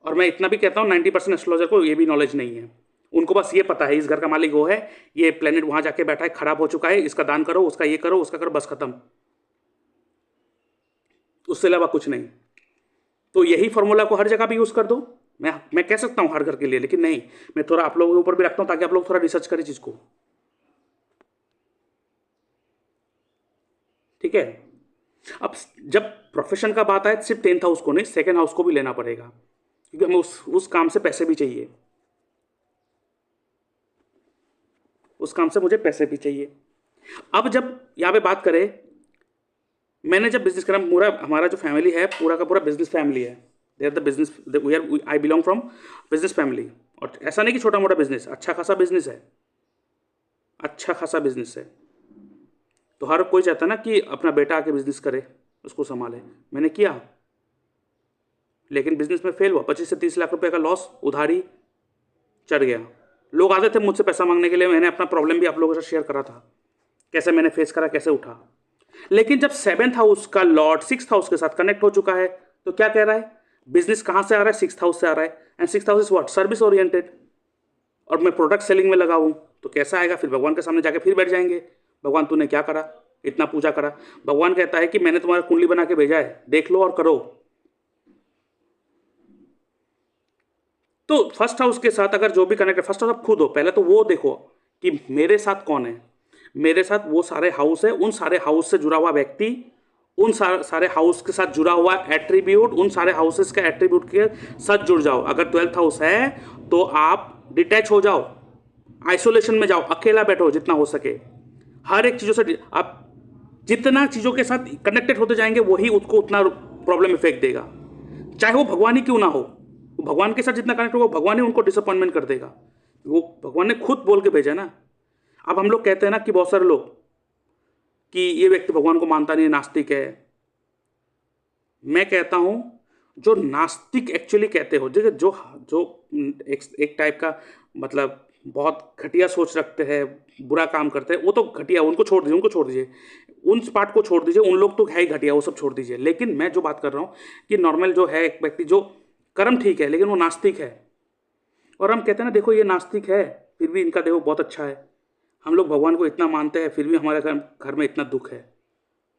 और मैं इतना भी कहता हूँ 90% एस्ट्रोलॉजर को ये भी नॉलेज नहीं है। उनको बस ये पता है इस घर का मालिक वो है, ये प्लेनेट वहां जाके बैठा है, खराब हो चुका है, इसका दान करो, उसका ये करो, उसका करो, बस खत्म। उससे अलावा कुछ नहीं। तो यही फॉर्मूला को हर जगह भी यूज कर दो। मैं कह सकता हूं हर घर के लिए, लेकिन नहीं, मैं थोड़ा आप लोगों के ऊपर भी रखता हूं ताकि आप लोग थोड़ा रिसर्च करें चीज को। ठीक है। अब जब प्रोफेशन का बात आए सिर्फ 10th हाउस को नहीं, 2nd हाउस को भी लेना पड़ेगा, क्योंकि हमें उस काम से पैसे भी चाहिए, उस काम से मुझे पैसे भी चाहिए। अब जब यहां पे बात करें, मैंने जब बिजनेस करा, पूरा हमारा जो फैमिली है पूरा का पूरा बिजनेस फैमिली है। They are the business, we are, I belong from business family. और ऐसा नहीं कि छोटा मोटा बिजनेस, अच्छा खासा बिजनेस है, अच्छा खासा बिजनेस है। तो हर कोई चाहता ना कि अपना बेटा आके बिजनेस करे, उसको संभाले। मैंने किया लेकिन बिजनेस में फेल हुआ, 25 से 30 लाख रुपए का लॉस, उधारी चढ़ गया। लोग आते थे मुझसे पैसा मांगने के लिए, मैंने अपना प्रॉब्लम भी आप लोगों के साथ शेयर करा था, कैसे मैंने फेस करा, कैसे उठा। लेकिन जब 7th हाउस का लॉर्ड 6th हाउस के साथ कनेक्ट हो चुका है तो क्या कह रहा है? बिजनेस कहां से आ रहा है? 6th हाउस से आ रहा है। And 6th house is what? Service oriented. और मैं प्रोडक्ट सेलिंग में लगा हूं तो कैसा आएगा? फिर भगवान के सामने जाके फिर बैठ जाएंगे, भगवान तूने क्या करा, इतना पूजा करा। भगवान कहता है कि मैंने तुम्हारा कुंडली बना के भेजा है, देख लो और करो। तो फर्स्ट हाउस के साथ अगर जो भी कनेक्ट है, फर्स्ट हाउस आप खुद हो, पहले तो वो देखो कि मेरे साथ कौन है। मेरे साथ वो सारे हाउस है, उन सारे हाउस से जुड़ा हुआ व्यक्ति, उन सारे हाउस के साथ जुड़ा हुआ एट्रीब्यूट, उन सारे हाउसेस के एट्रीब्यूट के साथ जुड़ जाओ। अगर 12th हाउस है तो आप डिटैच हो जाओ, आइसोलेशन में जाओ, अकेला बैठो जितना हो सके। हर एक चीजों से आप जितना चीजों के साथ कनेक्टेड होते जाएंगे वही उसको उतना प्रॉब्लम इफेक्ट देगा, चाहे वो भगवान ही क्यों ना हो। वो भगवान के साथ जितना कनेक्ट होगा भगवान ही उनको डिसअपॉइंटमेंट कर देगा। वो भगवान ने खुद बोल के भेजा ना। अब हम लोग कहते हैं ना कि बहुत सारे लोग कि ये व्यक्ति भगवान को मानता नहीं है, नास्तिक है। मैं कहता हूं जो नास्तिक एक्चुअली कहते हो, जो जो जो एक टाइप का मतलब बहुत घटिया सोच रखते हैं, बुरा काम करते हैं, वो तो घटिया, उनको छोड़ दीजिए, उनको छोड़ दीजिए, उन पार्ट को छोड़ दीजिए, उन लोग तो है ही घटिया, वो सब छोड़ दीजिए। लेकिन मैं जो बात कर रहा हूँ कि नॉर्मल जो है एक व्यक्ति जो कर्म ठीक है लेकिन वो नास्तिक है, और हम कहते हैं ना देखो ये नास्तिक है फिर भी इनका देखो बहुत अच्छा है, हम लोग भगवान को इतना मानते हैं फिर भी हमारे घर में इतना दुख है,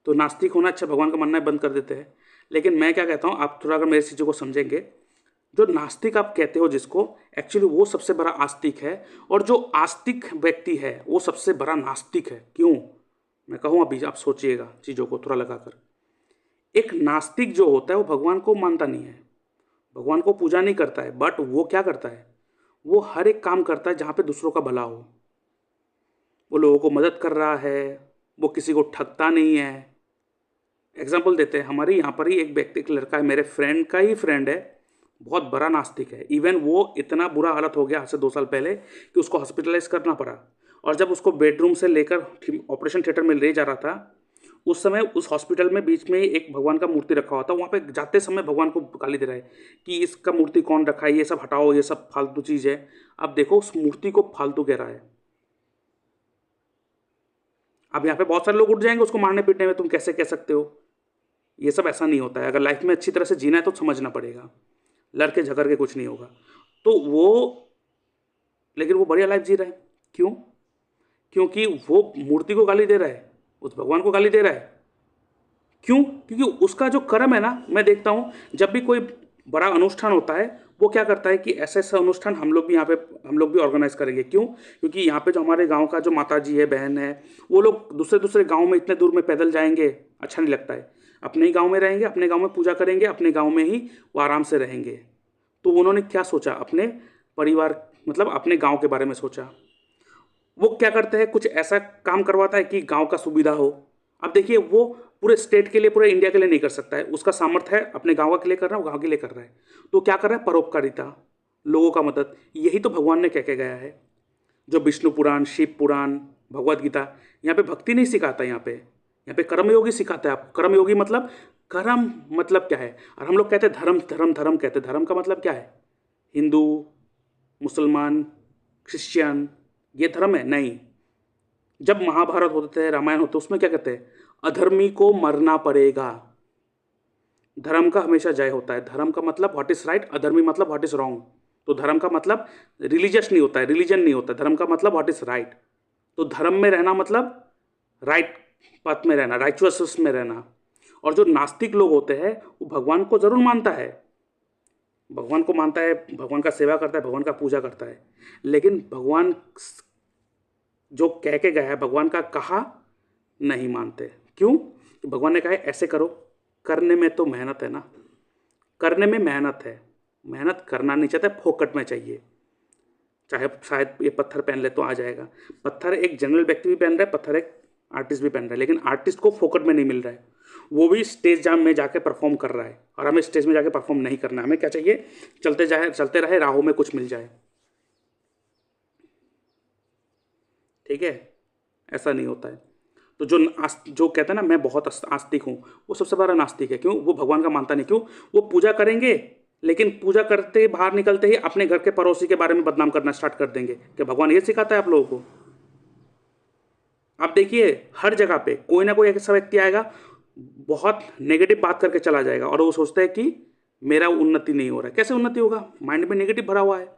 तो नास्तिक होना अच्छा, भगवान का मानना बंद कर देते हैं। लेकिन मैं क्या कहता हूँ, आप थोड़ा अगर मेरी चीज़ों को समझेंगे, जो नास्तिक आप कहते हो जिसको, एक्चुअली वो सबसे बड़ा आस्तिक है, और जो आस्तिक व्यक्ति है वो सबसे बड़ा नास्तिक है। क्यों मैं कहूँ अभी आप सोचिएगा चीज़ों को थोड़ा लगाकर। एक नास्तिक जो होता है वो भगवान को मानता नहीं है, भगवान को पूजा नहीं करता है, बट वो क्या करता है, वो हर एक काम करता है जहाँ पे दूसरों का भला हो। वो लोगों को मदद कर रहा है, वो किसी को ठगता नहीं है। एग्जाम्पल देते हैं, हमारे यहाँ पर ही एक व्यक्ति, एक लड़का है, मेरे फ्रेंड का ही फ्रेंड है, बहुत बड़ा नास्तिक है। इवन वो इतना बुरा हालत हो गया आज से 2 साल पहले कि उसको हॉस्पिटलाइज करना पड़ा, और जब उसको बेडरूम से लेकर ऑपरेशन थिएटर में ले जा रहा था उस समय उस हॉस्पिटल में बीच में एक भगवान का मूर्ति रखा हुआ था। वहाँ पे जाते समय भगवान को गाली दे रहा है कि इसका मूर्ति कौन रखा है, ये सब हटाओ, ये सब फालतू चीज़ है। अब देखो उस मूर्ति को फालतू कह रहा है। अब यहाँ पे बहुत सारे लोग उठ जाएंगे उसको मारने पीटने में, तुम कैसे कह सकते हो। ये सब ऐसा नहीं होता है। अगर लाइफ में अच्छी तरह से जीना है तो समझना पड़ेगा, लड़के झगड़ के कुछ नहीं होगा। तो वो, लेकिन वो बढ़िया लाइफ जी रहा है। क्यों? क्योंकि वो मूर्ति को गाली दे रहा है, उस भगवान को गाली दे रहा है। क्यों? क्योंकि उसका जो कर्म है ना, मैं देखता हूँ जब भी कोई बड़ा अनुष्ठान होता है वो क्या करता है कि ऐसे ऐसा अनुष्ठान हम लोग भी यहाँ पे हम लोग भी ऑर्गेनाइज करेंगे। क्यों? क्योंकि यहाँ पे जो हमारे गांव का जो माता जी है, बहन है, वो लोग दूसरे दूसरे गांव में इतने दूर में पैदल जाएंगे, अच्छा नहीं लगता है। अपने ही गांव में रहेंगे, अपने गांव में पूजा करेंगे, अपने गांव में ही वो आराम से रहेंगे। तो उन्होंने क्या सोचा, अपने परिवार मतलब अपने गाँव के बारे में सोचा। वो क्या करते हैं, कुछ ऐसा काम करवाता है कि गाँव का सुविधा हो। अब देखिए वो पूरे स्टेट के लिए, पूरे इंडिया के लिए नहीं कर सकता है। उसका सामर्थ्य है अपने गाँव के लिए कर रहा है, वो गाँव के लिए कर रहा है। तो क्या कर रहा है? परोपकारिता, लोगों का मदद। यही तो भगवान ने कह के गया है। जो विष्णु पुराण, शिव पुराण, भगवत गीता, यहाँ पे भक्ति नहीं सिखाता, यहाँ पे कर्मयोगी सिखाता है। आप कर्मयोगी मतलब, कर्म मतलब क्या है? और हम लोग कहते हैं धर्म धर्म धर्म, कहते हैं धर्म का मतलब क्या है? हिंदू, मुसलमान, क्रिश्चियन, ये धर्म है? नहीं। जब महाभारत होते थे, रामायण होते, उसमें क्या कहते हैं? अधर्मी को मरना पड़ेगा। धर्म का हमेशा जय होता है। धर्म का मतलब व्हाट इज राइट, अधर्मी मतलब व्हाट इज रॉन्ग। तो धर्म का मतलब रिलीजियस नहीं होता है, रिलीजन नहीं होता। धर्म का मतलब व्हाट इज राइट। तो धर्म में रहना मतलब राइट पथ में रहना, राइचुअस में रहना। और जो नास्तिक लोग होते हैं वो भगवान को जरूर मानता है, भगवान को मानता है, भगवान का सेवा करता है, भगवान का पूजा करता है, लेकिन भगवान जो कह के गया है, भगवान का कहा नहीं मानते। क्यों? कि भगवान ने कहा है ऐसे करो। करने में तो मेहनत है ना, करने में मेहनत है। मेहनत करना नहीं चाहता, फोकट में चाहिए। चाहे शायद ये पत्थर पहन ले तो आ जाएगा। पत्थर एक जनरल व्यक्ति भी पहन रहा है, पत्थर एक आर्टिस्ट भी पहन रहा है, लेकिन आर्टिस्ट को फोकट में नहीं मिल रहा है। वो भी स्टेज जाम में जाके परफॉर्म कर रहा है, और हमें स्टेज में जाके परफॉर्म नहीं करना। हमें क्या चाहिए? चलते रहे, राहों में कुछ मिल जाए। ठीक है? ऐसा नहीं होता है। तो जो कहता है ना मैं बहुत आस्तिक हूँ, वो सबसे बड़ा नास्तिक है। क्यों? वो भगवान का मानता नहीं। क्यों? वो पूजा करेंगे, लेकिन पूजा करते ही बाहर निकलते ही अपने घर के पड़ोसी के बारे में बदनाम करना स्टार्ट कर देंगे। कि भगवान ये सिखाता है आप लोगों को? आप देखिए हर जगह पे कोई ना कोई ऐसा व्यक्ति आएगा, बहुत नेगेटिव बात करके चला जाएगा, और वो सोचता है कि मेरा उन्नति नहीं हो रहा है। कैसे उन्नति होगा? माइंड में नेगेटिव भरा हुआ है।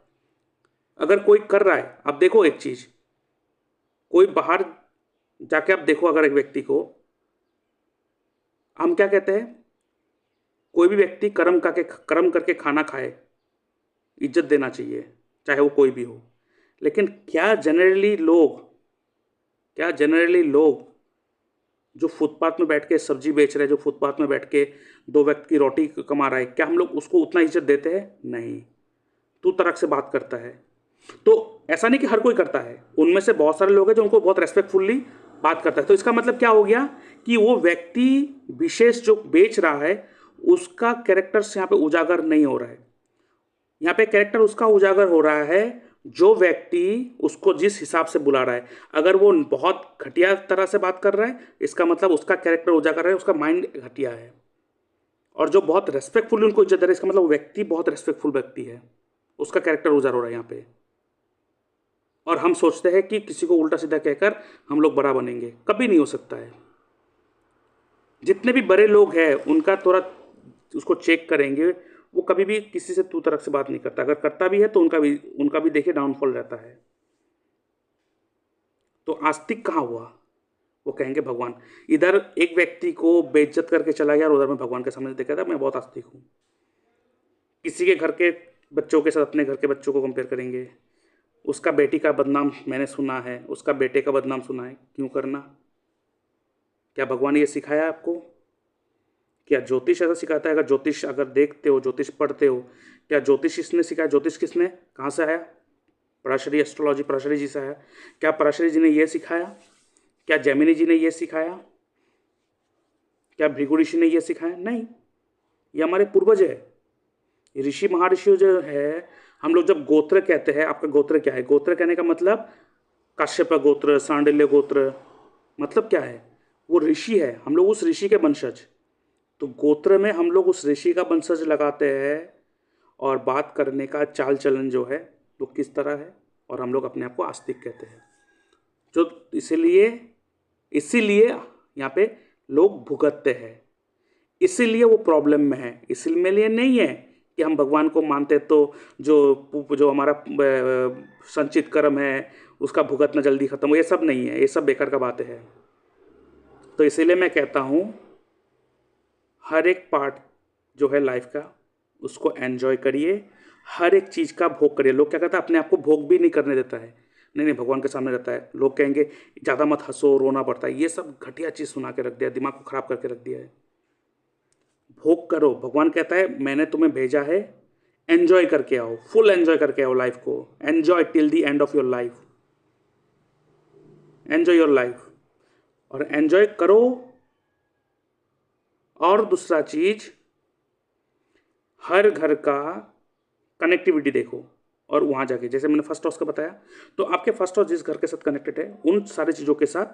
अगर कोई कर रहा है, आप देखो एक चीज, कोई बाहर जाके आप देखो, अगर एक व्यक्ति को हम क्या कहते हैं, कोई भी व्यक्ति कर्म करके खाना खाए, इज्जत देना चाहिए, चाहे वो कोई भी हो। लेकिन क्या जनरली लोग जो फुटपाथ में बैठ के सब्जी बेच रहे हैं, जो फुटपाथ में बैठ के दो व्यक्ति की रोटी कमा रहा है, क्या हम लोग उसको उतना इज्जत देते हैं? नहीं। तू तड़क से बात करता है। तो ऐसा नहीं कि हर कोई करता है, उनमें से बहुत सारे लोग हैं जो उनको बहुत रेस्पेक्टफुल्ली बात करता है। तो इसका मतलब क्या हो गया कि वो व्यक्ति विशेष जो बेच रहा है उसका कैरेक्टर यहाँ पे उजागर नहीं हो रहा है। यहाँ पे कैरेक्टर उसका उजागर हो रहा है जो व्यक्ति उसको जिस हिसाब से बुला रहा है। अगर वो बहुत घटिया तरह से बात कर रहा है, इसका मतलब उसका कैरेक्टर उजागर है, उसका माइंड घटिया है। और जो बहुत रेस्पेक्टफुल उनको इज्जत दे रहा है, इसका मतलब वो व्यक्ति बहुत रेस्पेक्टफुल व्यक्ति है, उसका कैरेक्टर उजागर हो रहा है यहाँ पे। और हम सोचते हैं कि किसी को उल्टा सीधा कहकर हम लोग बड़ा बनेंगे, कभी नहीं हो सकता है। जितने भी बड़े लोग हैं उनका थोड़ा उसको चेक करेंगे, वो कभी भी किसी से तू तरक से बात नहीं करता। अगर करता भी है तो उनका भी देखिए डाउनफॉल रहता है। तो आस्तिक कहाँ हुआ? वो कहेंगे भगवान। इधर एक व्यक्ति को बेइज्जत करके चला गया और उधर में भगवान के सामने देखा था मैं बहुत आस्तिक हूँ। किसी के घर के बच्चों के साथ अपने घर के बच्चों को कंपेयर करेंगे। उसका बेटी का बदनाम मैंने सुना है, उसका बेटे का बदनाम सुना है। क्यों करना? क्या भगवान ये सिखाया आपको? क्या ज्योतिष ऐसा सिखाता है? अगर ज्योतिष अगर देखते हो, ज्योतिष पढ़ते हो, क्या ज्योतिष इसने सिखाया? ज्योतिष किसने, कहाँ से आया? पराशरी एस्ट्रोलॉजी पराशरी जी से आया। क्या पराशरी जी ने ये सिखाया? क्या जैमिनी जी ने ये सिखाया? क्या भृगु ऋषि ने ये सिखाया? नहीं। ये हमारे पूर्वज है, ऋषि महर्षि जो है। हम लोग जब गोत्र कहते हैं, आपका गोत्र क्या है? गोत्र कहने का मतलब काश्यप गोत्र, सांडिल्य गोत्र, मतलब क्या है? वो ऋषि है, हम लोग उस ऋषि के वंशज। तो गोत्र में हम लोग उस ऋषि का वंशज लगाते हैं। और बात करने का चाल चलन जो है वो किस तरह है, और हम लोग अपने आप को आस्तिक कहते हैं। जो इसीलिए यहाँ पे लोग भुगतते हैं, इसीलिए वो प्रॉब्लम में है। इसलिए नहीं है कि हम भगवान को मानते तो जो हमारा संचित कर्म है उसका भुगतना जल्दी खत्म हो, ये सब नहीं है, ये सब बेकार का बात है। तो इसीलिए मैं कहता हूँ हर एक पार्ट जो है लाइफ का उसको एंजॉय करिए, हर एक चीज़ का भोग करिए। लोग क्या कहते हैं, अपने आप को भोग भी नहीं करने देता है। नहीं, भगवान के सामने रहता है। लोग कहेंगे ज़्यादा मत हंसो, रोना पड़ता है। ये सब घटिया चीज़ सुना के रख दिया, दिमाग को खराब करके रख दिया है। भोग करो। भगवान कहता है मैंने तुम्हें भेजा है, एंजॉय करके आओ, फुल एंजॉय करके आओ लाइफ को। Enjoy till the end of your life, enjoy your life. और एंजॉय करो और दूसरा चीज, हर घर का कनेक्टिविटी देखो, और वहाँ जाके जैसे मैंने फर्स्ट हाउस का बताया, तो आपके फर्स्ट हाउस जिस घर के साथ कनेक्टेड है उन सारी चीज़ों के साथ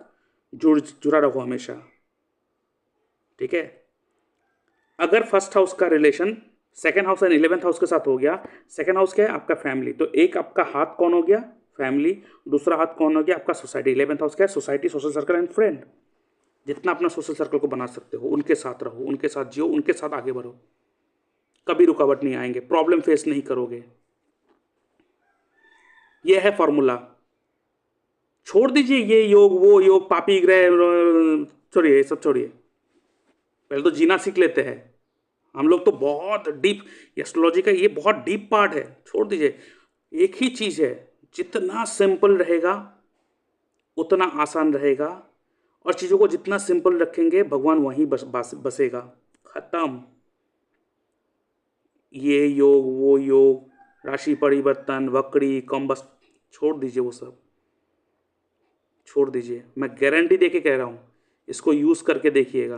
जुड़ा रहो हमेशा, ठीक है। अगर फर्स्ट हाउस का relation second house and 11th house के साथ हो गया, सेकेंड हाउस क्या है आपका फैमिली, तो एक आपका हाथ कौन हो गया, फैमिली, दूसरा हाथ कौन हो गया आपका सोसाइटी, 11th हाउस क्या है, society, social circle and friend. जितना अपना सोशल सर्कल को बना सकते हो उनके साथ रहो, उनके साथ जियो, उनके साथ आगे बढ़ो, कभी रुकावट नहीं आएंगे, प्रॉब्लम फेस नहीं करोगे। यह है फॉर्मूला। छोड़ दीजिए ये योग वो योग, पापी ग्रह, छोड़िए, सब छोड़िए, पहले तो जीना सीख लेते हैं। हम लोग तो बहुत डीप, एस्ट्रोलॉजी का ये बहुत डीप पार्ट है, छोड़ दीजिए। एक ही चीज़ है, जितना सिंपल रहेगा उतना आसान रहेगा, और चीज़ों को जितना सिंपल रखेंगे भगवान वहीं बसेगा, खत्म। ये योग वो योग, राशि परिवर्तन, वक्री, कम, बस छोड़ दीजिए, वो सब छोड़ दीजिए। मैं गारंटी देके कह रहा हूँ, इसको यूज़ करके देखिएगा।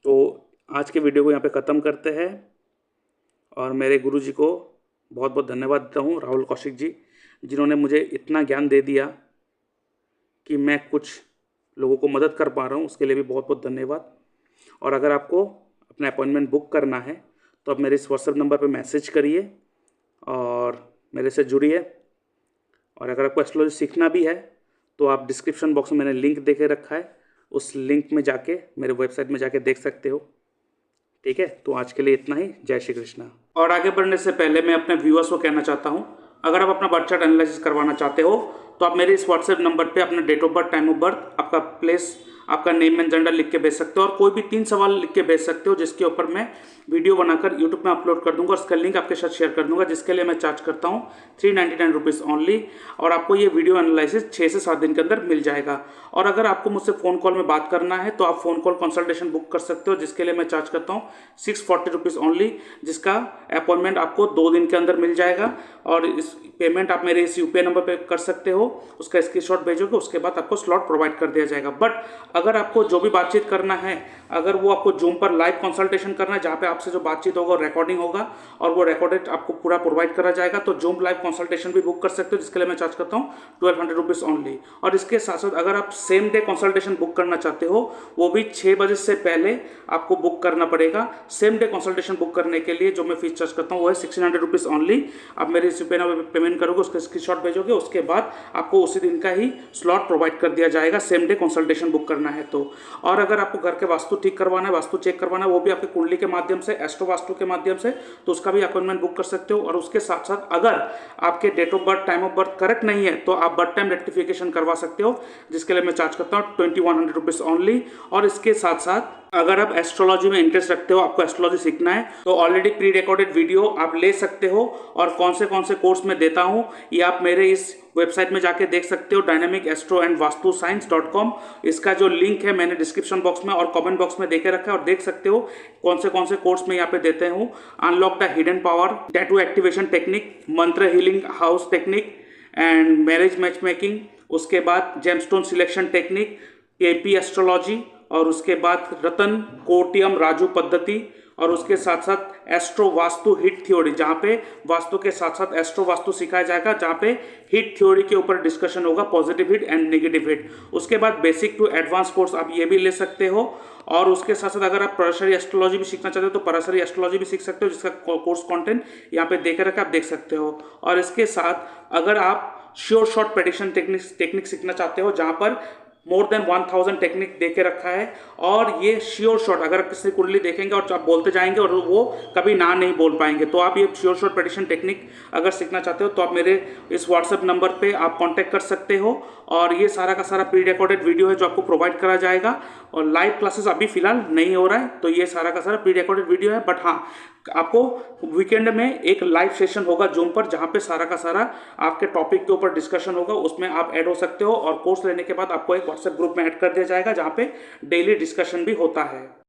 तो आज के वीडियो को यहाँ पे ख़त्म करते हैं, और मेरे गुरुजी को बहुत बहुत धन्यवाद देता हूँ, राहुल कौशिक जी, जिन्होंने मुझे इतना ज्ञान दे दिया कि मैं कुछ लोगों को मदद कर पा रहा हूँ, उसके लिए भी बहुत बहुत धन्यवाद। और अगर आपको अपना अपॉइंटमेंट बुक करना है तो आप मेरे इस व्हाट्सएप नंबर पर मैसेज करिए और मेरे से जुड़िए। और अगर आपको एस्ट्रोलॉजी सीखना भी है तो आप डिस्क्रिप्शन बॉक्स में मैंने लिंक दे के रखा है, उस लिंक में जाके मेरे वेबसाइट में जाके देख सकते हो, ठीक है। तो आज के लिए इतना ही, जय श्री कृष्णा। और आगे बढ़ने से पहले मैं अपने व्यूअर्स को कहना चाहता हूँ, अगर आप अपना बर्थ चार्ट एनालिसिस करवाना चाहते हो तो आप मेरे इस व्हाट्सएप नंबर पे अपना date of birth, time of birth, आपका प्लेस, आपका नेम एंड जेंडर लिख के भेज सकते हो, और कोई भी 3 सवाल लिख के भेज सकते हो, जिसके ऊपर मैं वीडियो बनाकर यूट्यूब में अपलोड कर दूंगा और उसका लिंक आपके साथ शेयर कर दूंगा, जिसके लिए मैं चार्ज करता हूँ 399 रुपीज़ ओनली। और आपको ये वीडियो एनालिसिस 6 से 7 दिन के अंदर मिल जाएगा। और अगर आपको मुझसे फ़ोन कॉल में बात करना है तो आप फ़ोन कॉल कंसल्टेशन बुक कर सकते हो, जिसके लिए मैं चार्ज करता हूँ 640 रुपीज़ ओनली, जिसका अपॉइंटमेंट आपको 2 दिन के अंदर मिल जाएगा। और इस पेमेंट आप मेरे इस यूपीआई नंबर पे कर सकते हो, उसका स्क्रीनशॉट भेजोगे, उसके बाद आपको स्लॉट प्रोवाइड कर दिया जाएगा। बट अगर आपको जो भी बातचीत करना है, अगर वो आपको जूम पर लाइव कंसल्टेशन करना है, जहाँ पे आपसे जो बातचीत होगा रिकॉर्डिंग होगा और वो रिकॉर्डेड आपको पूरा प्रोवाइड करा जाएगा, तो जूम लाइव कंसल्टेशन भी बुक कर सकते हो, जिसके लिए मैं चार्ज करता हूँ 1200 रुपीज़ ओनली। और इसके साथ साथ अगर आप सेम डे कंसल्टेशन बुक करना चाहते हो, वो भी 6 बजे से पहले आपको बुक करना पड़ेगा। सेम डे कंसल्टेशन बुक करने के लिए जो मैं फीस चार्ज करता हूँ वो है 1600 रुपीज़ ओनली। आप मेरे इस यूपीआई नंबर पर पेमेंट करोगे, उसका स्क्रीनशॉट भेजोगे, उसके बाद आपको उसी दिन का ही स्लॉट प्रोवाइड कर दिया जाएगा, सेम डे कंसल्टेशन बुक करना है तो। और अगर आपको घर के वास्तु ठीक करवाना है, वास्तु चेक करवाना है, वो भी आपके कुंडली के माध्यम से, एस्ट्रो वास्तु के माध्यम से, तो उसका भी अपॉइंटमेंट बुक कर सकते हो। और उसके साथ साथ अगर आपके date of birth, time of birth correct नहीं है तो आप बर्थ टाइम रेक्टिफिकेशन करवा सकते हो, जिसके लिए मैं चार्ज करता हूँ 2100 रुपीज़ ओनली। और इसके साथ साथ अगर आप एस्ट्रोलॉजी में इंटरेस्ट रखते हो, आपको एस्ट्रोलॉजी सीखना है, तो ऑलरेडी प्री रिकॉर्डेड वीडियो आप ले सकते हो। और कौन से कोर्स में देता हूँ ये आप मेरे इस वेबसाइट में जाके देख सकते हो, dynamicastroandvastuScience.com। इसका जो लिंक है मैंने डिस्क्रिप्शन बॉक्स में और कमेंट बॉक्स में देके रखा है, और देख सकते हो कौन से कोर्स में यहाँ पे देते हूँ। Unlock the hidden power, tattoo activation technique, mantra healing house technique and marriage match making, उसके बाद gemstone selection technique, AP astrology, और उसके बाद रतन कोटियम राजू पद्धति, और उसके साथ साथ एस्ट्रो वास्तु हिट थ्योरी, जहाँ पे वास्तु के साथ साथ एस्ट्रो वास्तु सिखाया जाएगा, जहाँ पे हिट थ्योरी के ऊपर डिस्कशन होगा, positive hit and negative hit. उसके बाद बेसिक टू एडवांस कोर्स आप ये भी ले सकते हो। और उसके साथ साथ अगर आप पराशरी एस्ट्रोलॉजी भी सीखना चाहते हो तो पराशरी एस्ट्रोलॉजी भी सीख सकते हो, जिसका कोर्स कंटेंट यहाँ पे देकर रखा आप देख सकते हो। और इसके साथ अगर आप श्योर शॉट प्रेडिक्शन टेक्निक सीखना चाहते हो, जहाँ पर मोर देन 1000 टेक्निक दे के रखा है, और ये श्योर शॉट अगर आप किसी कुंडली देखेंगे और आप बोलते जाएंगे और वो कभी ना नहीं बोल पाएंगे, तो आप ये श्योर शॉट प्रेडिक्शन टेक्निक अगर सीखना चाहते हो तो आप मेरे इस व्हाट्सएप नंबर पे आप कांटेक्ट कर सकते हो। और ये सारा का सारा प्री रिकॉर्डेड वीडियो है जो आपको प्रोवाइड करा जाएगा, और लाइव क्लासेस अभी फिलहाल नहीं हो रहा है, तो ये सारा का सारा प्री रिकॉर्डेड वीडियो है। बट हाँ, आपको वीकेंड में एक लाइव सेशन होगा जूम पर, जहाँ पे सारा का सारा आपके टॉपिक के ऊपर डिस्कशन होगा, उसमें आप ऐड हो सकते हो। और कोर्स लेने के बाद आपको एक व्हाट्सएप ग्रुप में ऐड कर दिया जाएगा, जहाँ पे डेली डिस्कशन भी होता है।